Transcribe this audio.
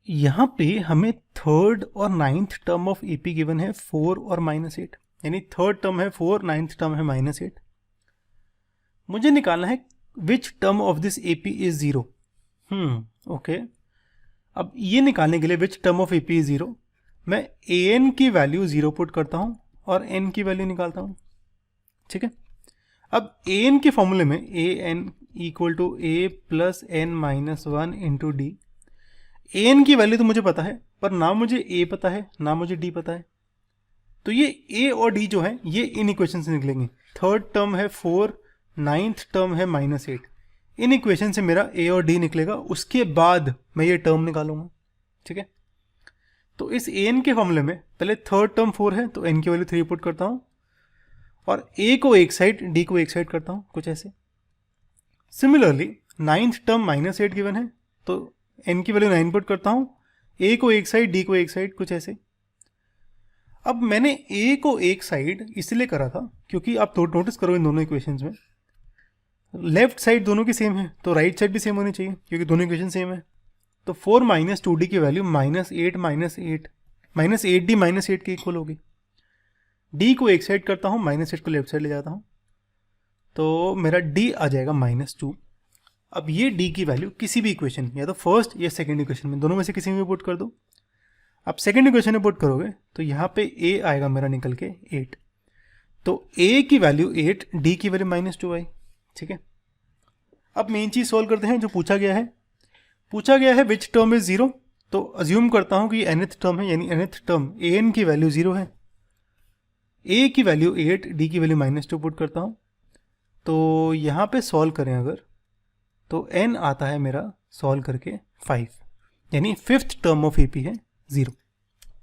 यहाँ पे हमें थर्ड और ninth term of AP given है 4 और -8, यानी थर्ड टर्म है 4, नाइन्थ टर्म है -8। मुझे निकालना है which term of this AP is 0। Okay, अब ये निकालने के लिए which term of AP is 0, मैं ए एन की वैल्यू 0 पुट करता हूँ और एन की वैल्यू निकालता हूँ। ठीक है, अब ए एन के फॉर्मूले में A N equal to A plus N minus 1 into D. A N की वैल्यू तो मुझे पता है, पर ना मुझे ए पता है ना मुझे डी पता है, तो ये ए और डी जो है ये इन इक्वेशन से निकलेंगे। थर्ड टर्म है 4, नाइन्थ टर्म है -8, इन इक्वेशन से मेरा ए और डी निकलेगा, उसके बाद मैं ये टर्म निकालूंगा। ठीक है, तो इस ए एन के फॉर्मूले में पहले थर्ड टर्म 4 है तो एन की वैल्यू 3 पुट करता हूँ और ए को एक साइड डी को एक साइड करता हूँ, कुछ ऐसे। सिमिलरली नाइन्थ टर्म -8 गिवन है तो एन की वैल्यू 9 पुट करता हूँ, ए को एक साइड डी को एक साइड, कुछ ऐसे। अब मैंने ए को एक साइड इसलिए करा था क्योंकि आप नोटिस करो इन दोनों इक्वेशंस में लेफ्ट साइड दोनों की सेम है तो राइट साइड भी सेम होनी चाहिए क्योंकि दोनों इक्वेशन सेम है। तो 4 - 2d की वैल्यू -8 -8 -8d के इक्वल होगी। d को एक साइड करता हूँ, -8 को लेफ्ट साइड ले जाता हूँ, तो मेरा d आ जाएगा -2। अब ये d की वैल्यू किसी भी इक्वेशन, या तो फर्स्ट या सेकंड इक्वेशन में, दोनों में से किसी में पुट कर दो। अब सेकंड इक्वेशन में पुट करोगे तो यहाँ पे a आएगा मेरा निकल के 8, तो a की वैल्यू 8, d की वैल्यू -2 आई। ठीक है, अब मेन चीज सोल्व करते हैं जो पूछा गया है। पूछा गया है विच टर्म इज 0, तो अज्यूम करता हूँ कि nth टर्म है, यानी nth टर्म an की वैल्यू 0 है, a की वैल्यू 8, d की वैल्यू -2 पुट करता हूँ। तो यहाँ पे सॉल्व करें अगर, तो n आता है मेरा सॉल्व करके 5, यानी फिफ्थ टर्म ऑफ एपी है 0।